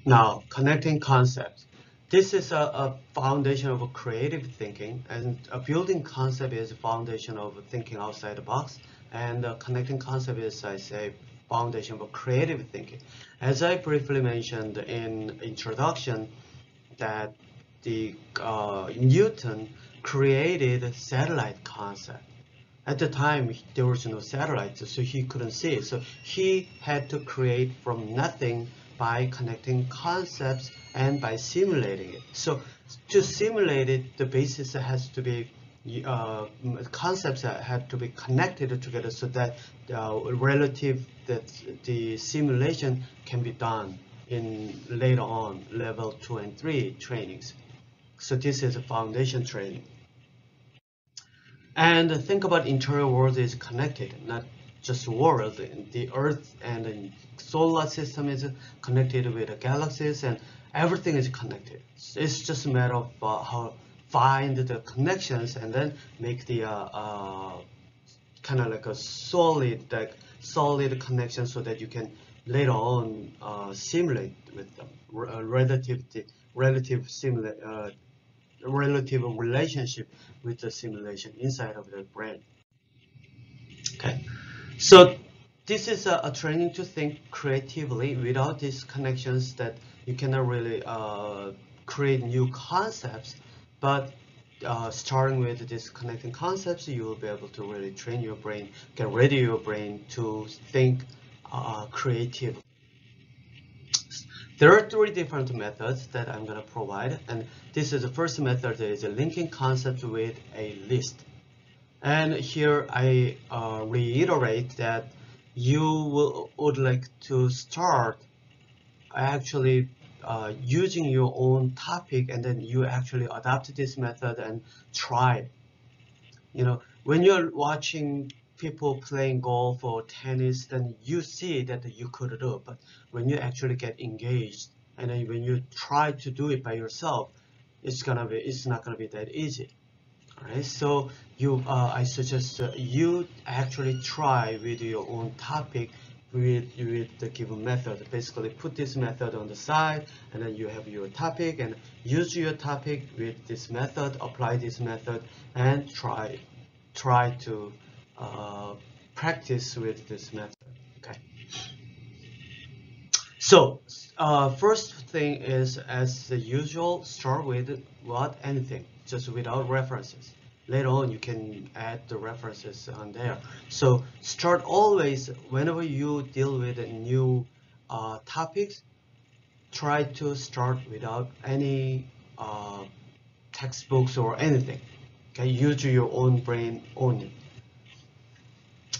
Now, connecting concepts. This is a foundation of creative thinking, and a building concept is a foundation of thinking outside the box, and a connecting concept is, I say, foundation of creative thinking. As I briefly mentioned in introduction, that the Newton created satellite concept. At the time, there was no satellites, so he couldn't see it. So he had to create from nothing by connecting concepts and by simulating it. So to simulate it, the basis has to be concepts that have to be connected together so that that the simulation can be done in later on level 2 and 3 trainings. So this is a foundation training. And think about interior world is connected, not just world. The Earth and the solar system is connected with the galaxies, and everything is connected. It's just a matter of how find the connections and then make the kind of like a solid connection so that you can later on simulate with them relative similar relative relationship with the simulation inside of the brain. Okay, so this is a training to think creatively. Without these connections, that you cannot really create new concepts, but starting with these connecting concepts, you will be able to really train your brain, get ready your brain to think creatively. There are three different methods that I'm going to provide, and this is the first method is linking concepts with a list. And here I reiterate that you would like to start actually using your own topic, and then you actually adopt this method and try. You know, when you're watching people playing golf or tennis, then you see that you could do, but when you actually get engaged and then when you try to do it by yourself, it's not gonna be that easy. All right, so I suggest you actually try with your own topic with the given method. Basically, put this method on the side, and then you have your topic, and use your topic with this method, apply this method, and try to practice with this method. Okay. So first thing is, as the usual, start with what anything, just without references. Later on, you can add the references on there. So start always whenever you deal with new topics. Try to start without any textbooks or anything. Okay, use your own brain only.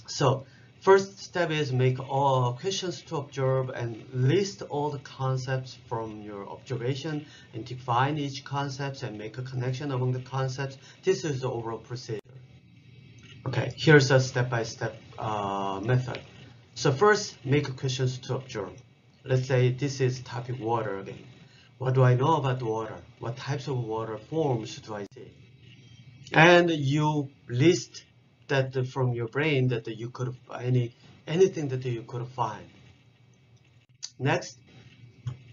So first step is make all questions to observe and list all the concepts from your observation and define each concept and make a connection among the concepts. This is the overall procedure. Okay, here's a step-by-step method. So first, make questions to observe. Let's say this is topic water again. What do I know about water? What types of water forms do I see? And you list that from your brain that you could anything that you could find. Next,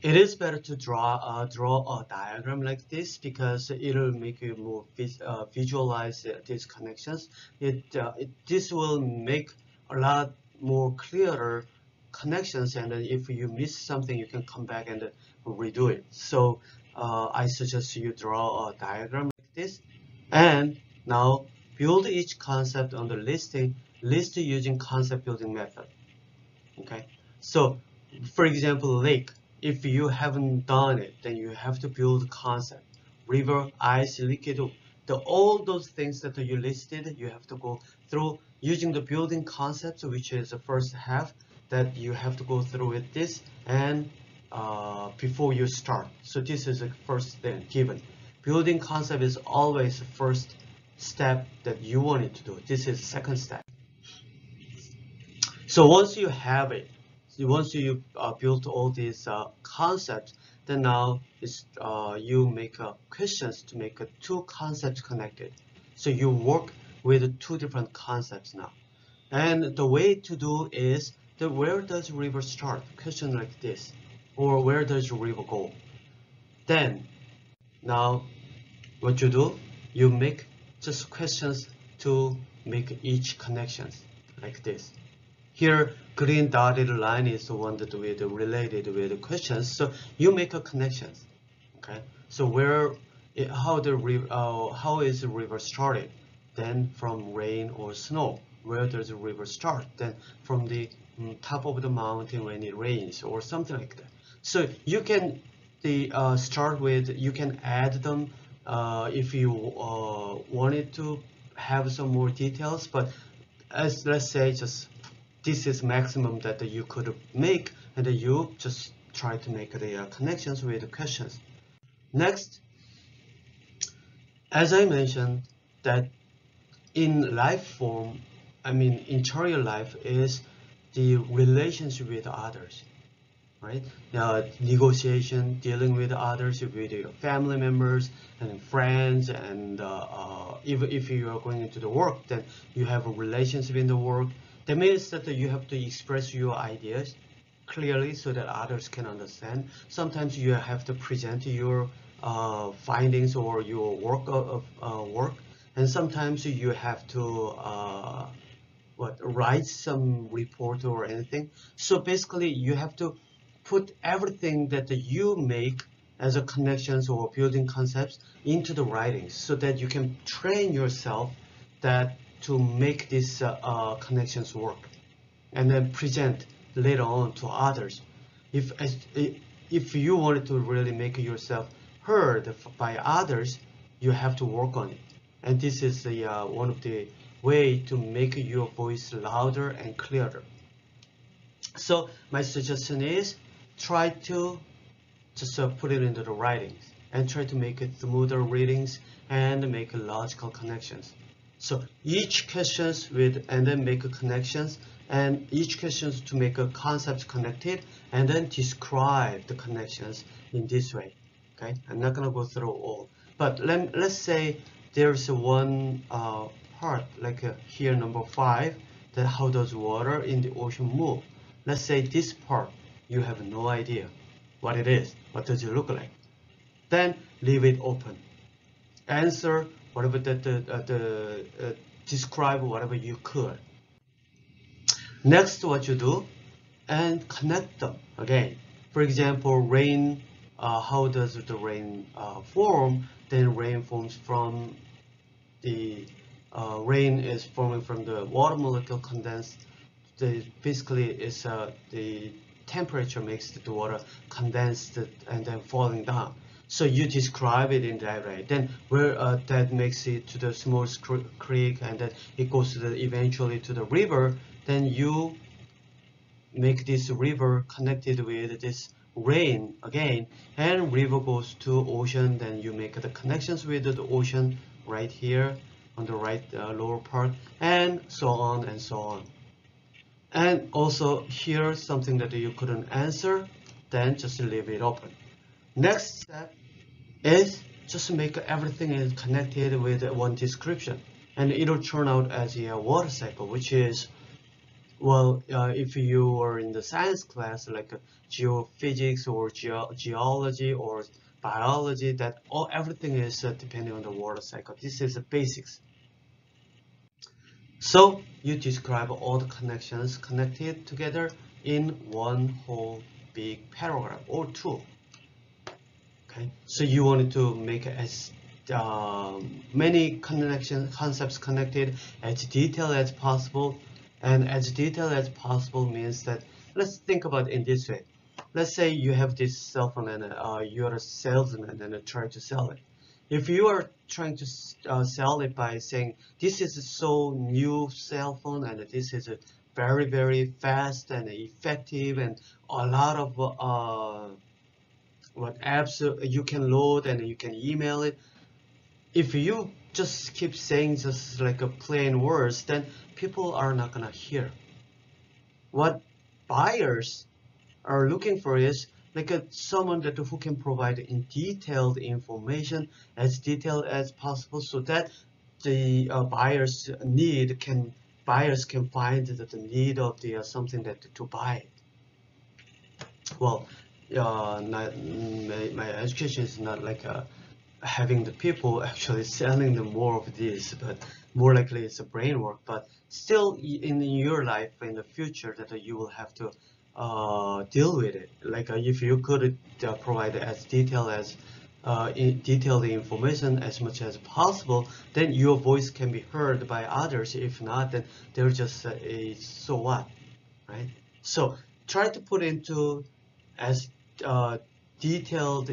it is better to draw a diagram like this because it'll make you more visualize these connections. This will make a lot more clearer connections, and then if you miss something, you can come back and redo it. So I suggest you draw a diagram like this, and now build each concept on the list using concept building method. Okay, so for example, lake. If you haven't done it, then you have to build concept. River, ice, liquid, all those things that you listed, you have to go through using the building concepts, which is the first half that you have to go through with this and before you start. So this is the first thing given. Building concept is always the first step that you wanted to do. This is second step. So once you have it, once you built all these concepts, then now you make questions to make two concepts connected. So you work with two different concepts now. And the way to do is where does river start? Question like this. or where does the river go? Then now what you do, you make just questions to make each connections like this. Here, green dotted line is the one that with related with the questions. So you make a connections. Okay. So how is the river started? Then from rain or snow. Where does the river start? Then from the top of the mountain when it rains or something like that. So you can start with, you can add them if you wanted to have some more details, but as let's say just this is maximum that you could make, and then you just try to make the connections with the questions. Next, as I mentioned, that in life form, I mean in real life, is the relationship with others, right? Negotiation, dealing with others, with your family members and friends, and even if you are going into the work, then you have a relationship in the work. That means that you have to express your ideas clearly so that others can understand. Sometimes you have to present your findings or your work, and sometimes you have to write some report or anything. So basically, you have to put everything that you make as a connections or building concepts into the writings, so that you can train yourself that to make these connections work, and then present later on to others. If you wanted to really make yourself heard by others, you have to work on it. And this is the one of the way to make your voice louder and clearer. So my suggestion is try to just put it into the writings and try to make it smoother readings and make logical connections. So each questions with, and then make connections, and each questions to make a concept connected, and then describe the connections in this way. Okay, I'm not gonna go through all, but let's say there's one part like here number 5, that how does water in the ocean move? Let's say this part you have no idea what it is, what does it look like? Then leave it open. Answer whatever describe whatever you could. Next, what you do, and connect them again. For example, rain. How does the rain form? Then rain forms from the rain is forming from the water molecule condensed. Basically, is the temperature makes the water condensed and then falling down. So you describe it in that way. Then where that makes it to the small creek, and then it goes to eventually to the river. Then you make this river connected with this rain again, and river goes to ocean. Then you make the connections with the ocean right here on the right lower part, and so on and so on. And also here something that you couldn't answer, then just leave it open. Next step is just make everything is connected with one description, and it'll turn out as a water cycle, which is, well, if you are in the science class like geophysics or geology or biology, that everything is depending on the water cycle. This is the basics. So you describe all the connections connected together in one whole big paragraph or two. Okay, so you wanted to make as many concepts connected as detailed as possible, and as detailed as possible means that, let's think about it in this way. Let's say you have this cell phone and you are a salesman and try to sell it. If you are trying to sell it by saying this is a so new cell phone and this is a very very fast and effective and a lot of what apps you can load and you can email it. If you just keep saying just like a plain words, then people are not gonna hear. What buyers are looking for is like someone that who can provide in detailed information, as detailed as possible, so that the buyers can find the need of the something that to buy. Well, my education is not like having the people actually selling them more of this, but more likely it's a brain work. But still, in your life in the future, that you will have to deal with it. Like if you could provide as detailed information as much as possible, then your voice can be heard by others. If not, then they're just a so what, right? So try to put into as detailed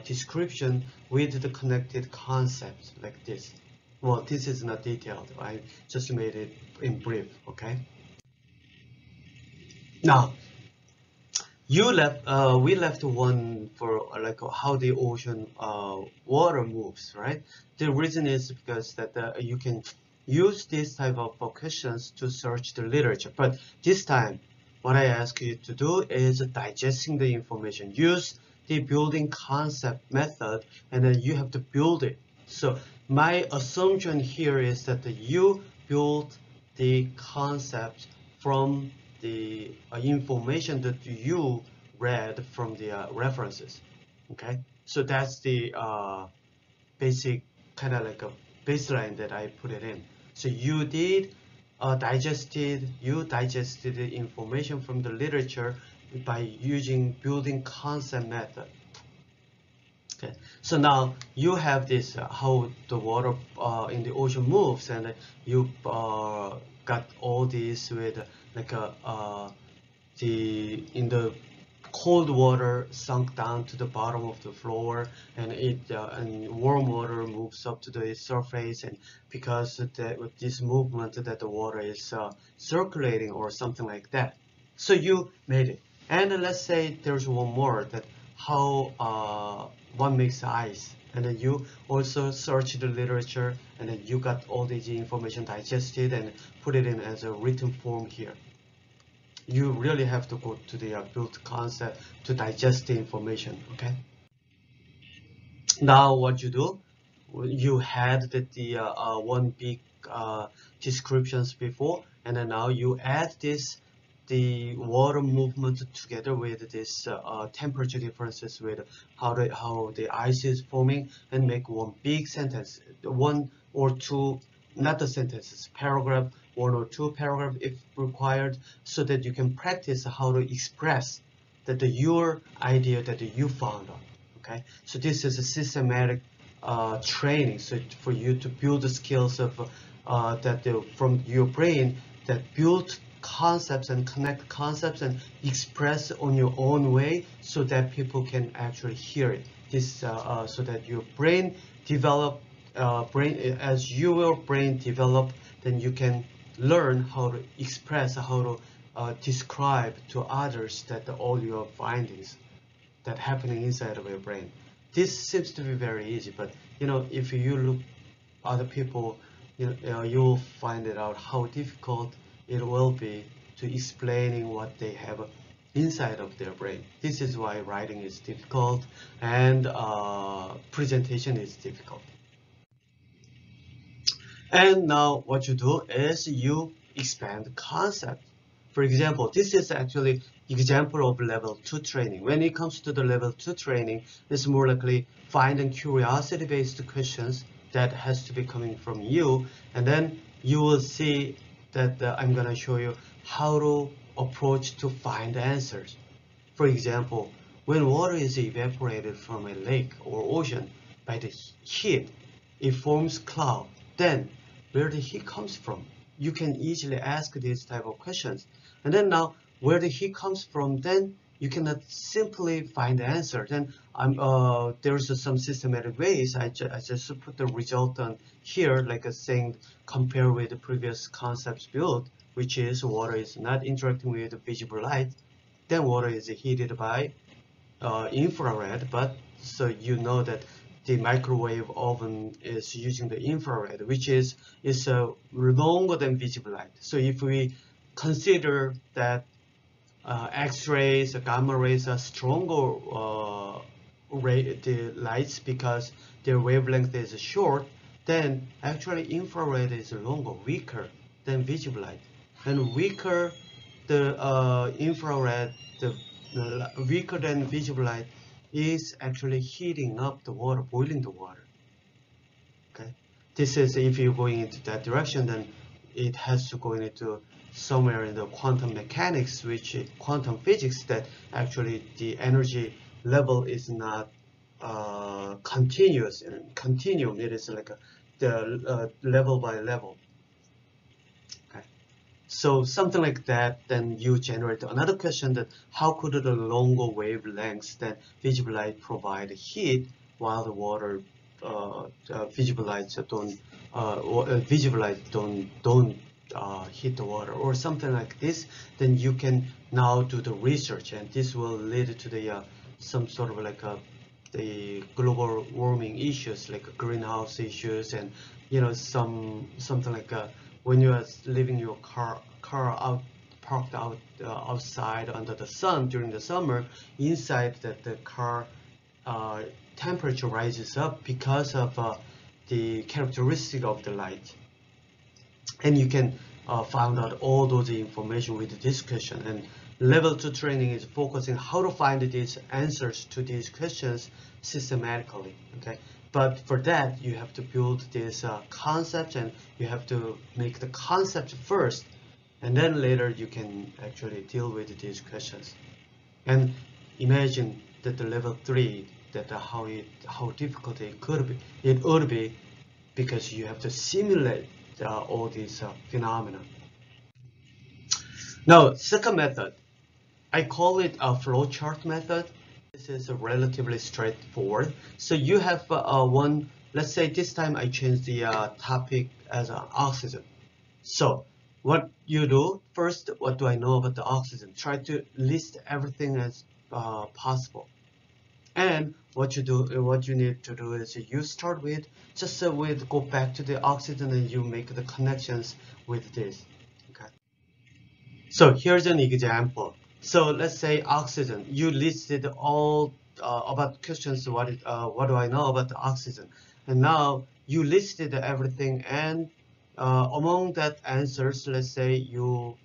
description with the connected concepts like this. Well, this is not detailed. I just made it in brief. Okay. Now we left one for like how the ocean water moves, right? The reason is because that you can use this type of questions to search the literature, but this time what I ask you to do is digesting the information. Use the building concept method, and then you have to build it. So my assumption here is that you build the concept from the information that you read from the references. Okay, so that's the basic kind of like a baseline that I put it in. So you did you digested the information from the literature by using building concept method. Okay, so now you have this how the water in the ocean moves, and you got all this with like the in the cold water sunk down to the bottom of the floor, and and warm water moves up to the surface, and because with this movement that the water is circulating or something like that. So you made it, and let's say there's one more that how one makes ice, and then you also search the literature, and then you got all the information digested and put it in as a written form here. You really have to go to the build concept to digest the information. Okay, now what you do, you had the one big descriptions before, and then now you add this the water movement together with this temperature differences with how the ice is forming, and make one big sentence, one or two, not the sentences, paragraph, one or two paragraph if required, so that you can practice how to express that your idea that you found out. Okay, so this is a systematic training, so for you to build the skills of from your brain that build concepts and connect concepts and express on your own way, so that people can actually hear it. This so that your brain develop as your brain develop, then you can learn how to express, how to describe to others that all your findings that happening inside of your brain. This seems to be very easy, but if you look other people, you'll find it out how difficult it will be to explaining what they have inside of their brain. This is why writing is difficult and presentation is difficult. And now what you do is you expand the concept. For example, this is actually example of level 2 training. When it comes to the level 2 training, it's more likely finding curiosity-based questions that has to be coming from you, and then you will see that I'm going to show you how to approach to find answers. For example, when water is evaporated from a lake or ocean by the heat, it forms cloud. Then where the heat comes from? You can easily ask these type of questions. And then now where the heat comes from, then you cannot simply find the answer. Then there's some systematic ways. I just put the result on here, like saying compare with the previous concepts built, which is water is not interacting with visible light. Then water is heated by infrared, but so you know that the microwave oven is using the infrared, which is longer than visible light. So if we consider that X-rays, gamma rays are stronger the lights because their wavelength is short, then actually infrared is longer, weaker than visible light. And weaker the infrared, the weaker than visible light is actually heating up the water, boiling the water. Okay, this is if you're going into that direction, then it has to go into somewhere in the quantum mechanics, which is quantum physics, that actually the energy level is not continuous and continuum. It is like the level by level. Okay. So something like that, then you generate another question that how could the longer wavelengths than visible light provide heat while the water visible lights don't heat the water, or something like this. Then you can now do the research, and this will lead to the some sort of like the global warming issues, like greenhouse issues, and something like when you are leaving your car out parked out outside under the sun during the summer, inside that the car uh, temperature rises up because of the characteristic of the light. And you can find out all those information with this question. And level 2 training is focusing how to find these answers to these questions systematically. Okay, but for that you have to build this concept, and you have to make the concept first, and then later you can actually deal with these questions. And imagine that the level 3, that how difficult it would be, because you have to simulate all these phenomena. Now, second method, I call it a flowchart method. This is relatively straightforward. So you have one, let's say this time I change the topic as oxygen. So what you do first, what do I know about the oxygen? Try to list everything as possible. And what you need to do is you start with go back to the oxygen, and you make the connections with this. Okay. So here's an example. So let's say oxygen. You listed all about questions. What do I know about the oxygen? And now you listed everything, and among that answers, let's say you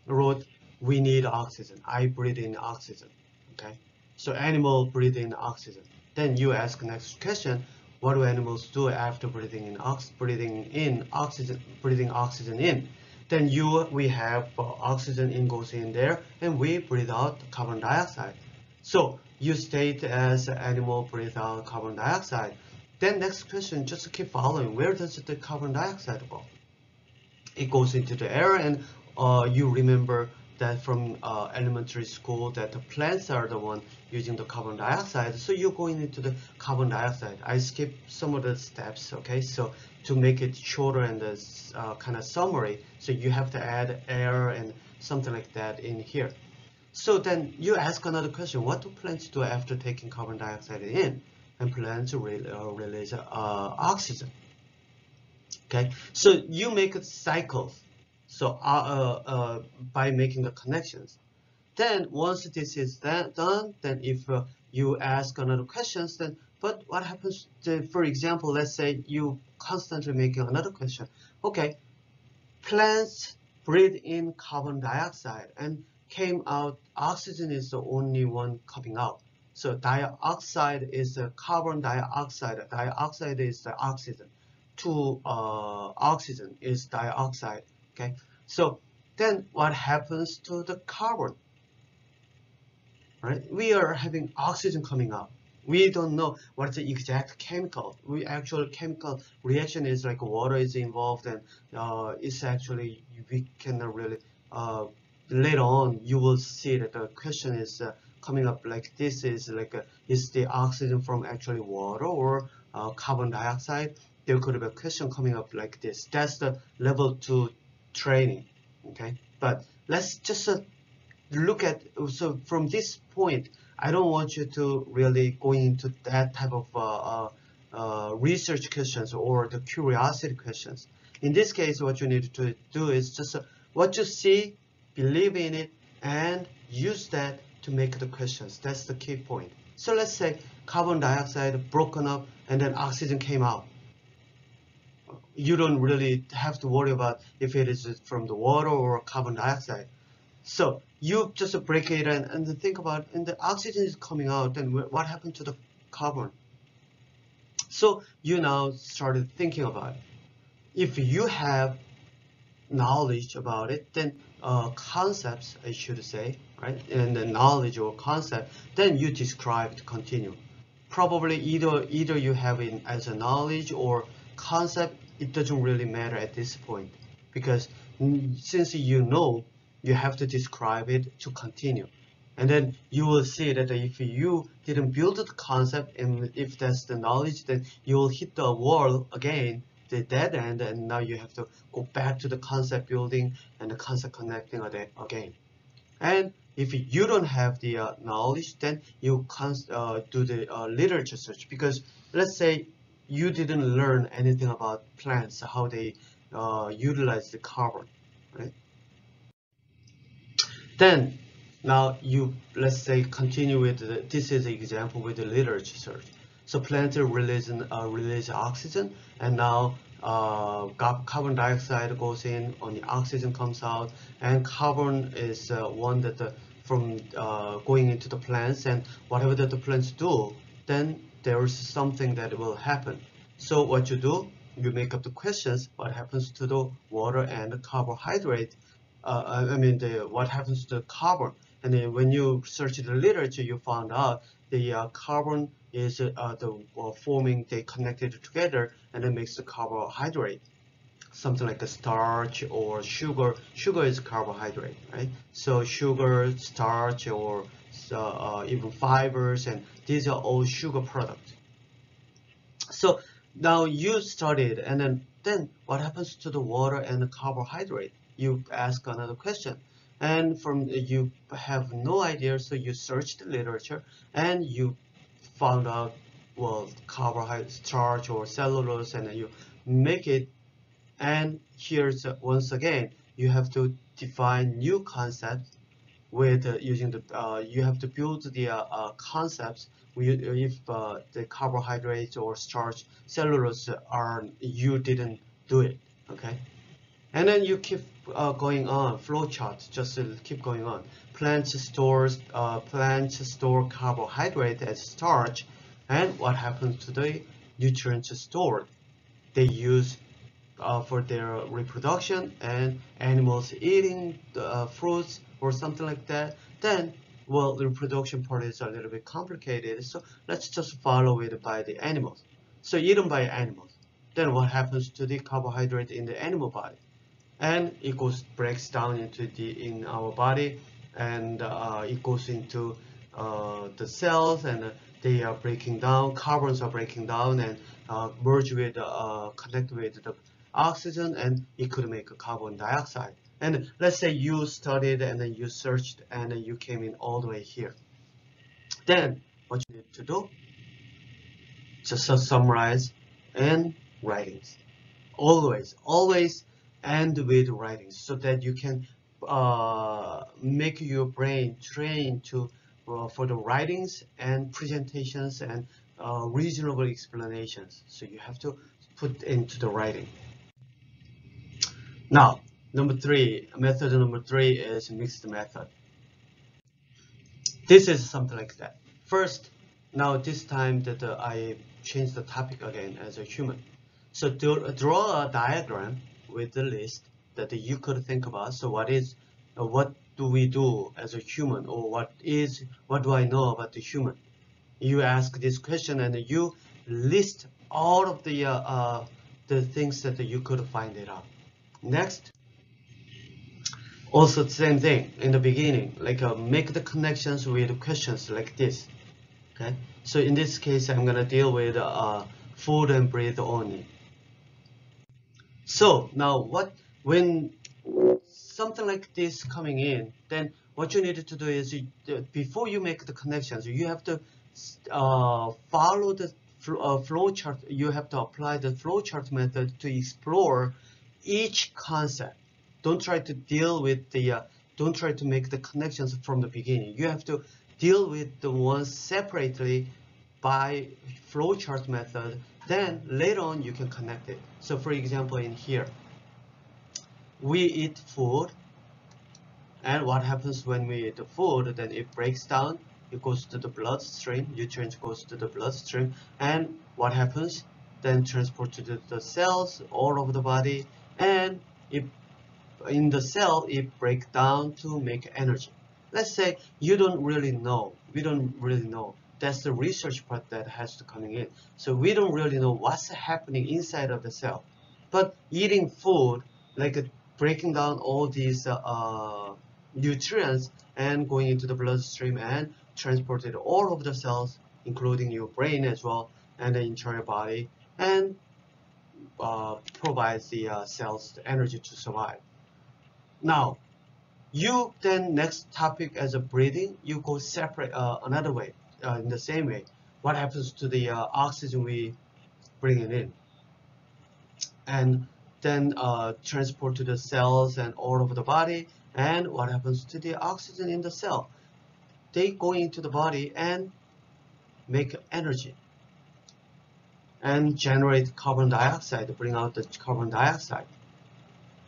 wrote, we need oxygen. I breathe in oxygen. Okay. So animal breathe in oxygen. Then you ask next question, what do animals do after breathing oxygen in? Then we have oxygen in goes in there, and we breathe out carbon dioxide. So you state as animal breathe out carbon dioxide. Then next question, just keep following. Where does the carbon dioxide go? It goes into the air, and you remember that from elementary school that the plants are the one using the carbon dioxide. So you're going into the carbon dioxide. I skip some of the steps, okay? So to make it shorter and kind of summary, so you have to add air and something like that in here. So then you ask another question, what do plants do after taking carbon dioxide in? And plants release oxygen. Okay, so you make cycles. So by making the connections, then once this is done, then if you ask another questions, then but what happens to, for example, let's say you constantly making another question. Okay, plants breathe in carbon dioxide and came out. Oxygen is the only one coming out. So dioxide is carbon dioxide. Dioxide is the oxygen. To oxygen is dioxide. Okay, so then what happens to the carbon? Right, we are having oxygen coming out. We don't know what's the exact chemical. Actual chemical reaction is like water is involved, and it's actually we cannot really. Later on, you will see that the question is coming up like this: is like is the oxygen from actually water or carbon dioxide? There could be a question coming up like this. That's the level 2 training. Okay, but let's just look at, so from this point, I don't want you to really go into that type of research questions or the curiosity questions. In this case, what you need to do is just what you see, believe in it, and use that to make the questions. That's the key point. So let's say carbon dioxide broken up and then oxygen came out. You don't really have to worry about if it is from the water or carbon dioxide. So you just break it and think about, and the oxygen is coming out, then what happened to the carbon? So you now started thinking about it. If you have knowledge about it, then concepts, I should say, right? And the knowledge or concept, then you describe to continue. Probably either you have it as a knowledge or concept. It doesn't really matter at this point, because since you know, you have to describe it to continue. And then you will see that if you didn't build the concept, and if that's the knowledge, then you will hit the wall again, the dead end, and now you have to go back to the concept building and the concept connecting again. And if you don't have the knowledge, then you do the literature search, because let's say you didn't learn anything about plants, how they utilize the carbon, right? Then now let's say continue with this is the example with the literature search. So plants release oxygen, and now carbon dioxide goes in, only oxygen comes out, and carbon is one that from going into the plants, and whatever that the plants do, then there is something that will happen. So what you do, you make up the questions, what happens to the water and the carbohydrate, what happens to the carbon. And then when you search the literature, you found out the carbon is forming, they connected together, and it makes the carbohydrate. Something like a starch or sugar. Sugar is carbohydrate, right? So sugar, starch, or even fibers, and these are all sugar products. So now you studied, and then what happens to the water and the carbohydrate? You ask another question, and from you have no idea, so you search the literature and you found out, well, carbohydrate, starch, or cellulose, and then you make it. And here's once again, you have to define new concepts with using the you have to build the concepts if the carbohydrates or starch, cellulose are, you didn't do it, okay? And then you keep going on, flow chart, just keep going on. Plants store carbohydrate as starch, and what happens to the nutrients stored? They use for their reproduction, and animals eating the fruits or something like that. Then, well, the reproduction part is a little bit complicated, so let's just follow it by the animals. So eaten by animals. Then what happens to the carbohydrate in the animal body? And it breaks down in our body, and it goes into the cells, and they are breaking down. Carbons are breaking down and merge with connect with the oxygen, and it could make a carbon dioxide. And let's say you studied and then you searched and then you came in all the way here. Then what you need to do, just summarize and writings. Always end with writings, so that you can make your brain train to for the writings and presentations and reasonable explanations. So you have to put into the writing. Now, method number three is mixed method. This is something like that. First, now this time that I changed the topic again as a human. So draw a diagram with the list that you could think about. So what do we do as a human, or what do I know about the human? You ask this question and you list all of the things that you could find it out. Next, also the same thing in the beginning, like make the connections with questions like this. Okay, so in this case, I'm gonna deal with food and breathe only. So now when something like this coming in, then what you need to do is before you make the connections, you have to follow the flow chart. You have to apply the flow chart method to explore each concept. Don't try to deal with don't try to make the connections from the beginning. You have to deal with the ones separately by flowchart method. Then later on you can connect it. So for example, in here, we eat food, And what happens when we eat the food? Then it breaks down, it goes to the bloodstream, nutrients goes to the bloodstream, and what happens? Then transport to the cells all over the body, and it, in the cell it breaks down to make energy. Let's say you don't really know, we don't really know. That's the research part that has to coming in. So we don't really know what's happening inside of the cell. But eating food, like breaking down all these nutrients and going into the bloodstream and transported all over the cells, including your brain as well, and the entire body, and provides the cells the energy to survive. Now, you then next topic as a breathing, you go separate another way, in the same way. What happens to the oxygen we bring it in? And then transport to the cells and all over the body. And what happens to the oxygen in the cell? They go into the body and make energy and generate carbon dioxide, bring out the carbon dioxide.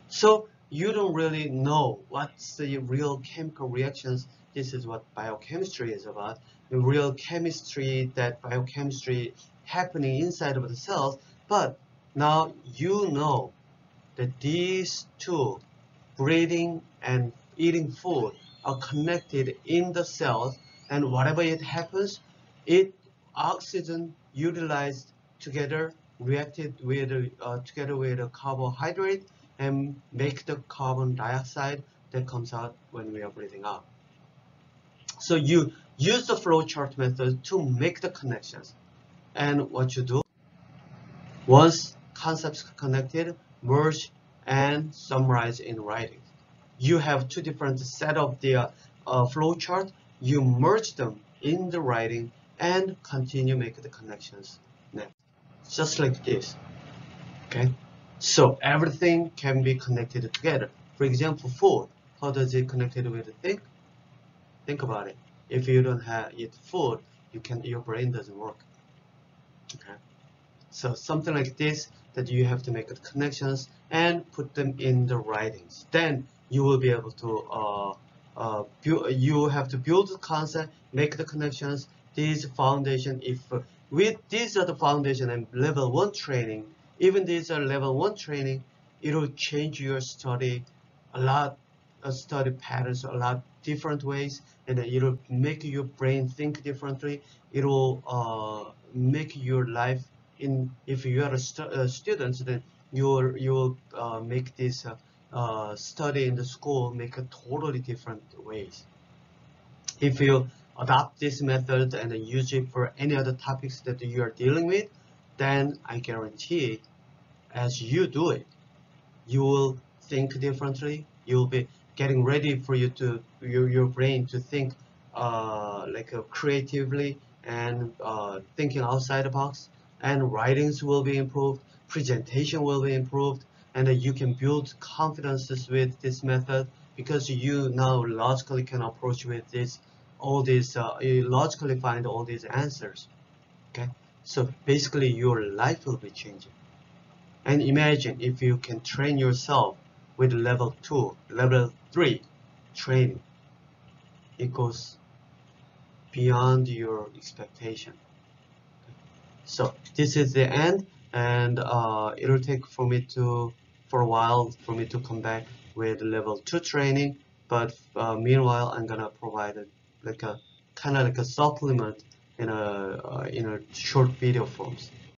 So you don't really know what's the real chemical reactions. This is what biochemistry is about. The real chemistry, that biochemistry happening inside of the cells. But now you know that these two, breathing and eating food, are connected in the cells, and whatever it happens, it oxygen utilized together, reacted with together with a carbohydrate, and make the carbon dioxide that comes out when we are breathing out. So you use the flowchart method to make the connections. And what you do, once concepts connected, merge and summarize in writing. You have two different set of the flowchart. You merge them in the writing and continue make the connections next. Just like this. Okay. So everything can be connected together. For example, food. How does it connected with the think? Think about it. If you don't eat food, your brain doesn't work. Okay. So something like this, that you have to make the connections and put them in the writings. Then you will be able to you have to build the concept, make the connections. These foundation, if with these are the foundation and level 1 training, even these are level 1 training, it will change your study a lot, study patterns a lot different ways, and it will make your brain think differently. It will make your life, if you are a student, then you'll make this study in the school make a totally different ways. If you adopt this method and use it for any other topics that you are dealing with, then I guarantee, as you do it, you will think differently. You'll be getting ready for your brain to think creatively and thinking outside the box. And writings will be improved, presentation will be improved, and you can build confidences with this method, because you now logically can approach with this, all these, you logically find all these answers. Okay, so basically your life will be changing. And imagine if you can train yourself with level 2, level 3 training. It goes beyond your expectation. So this is the end, and it'll take for a while for me to come back with level 2 training. But meanwhile, I'm gonna provide like a kind of like a supplement in a short video forms.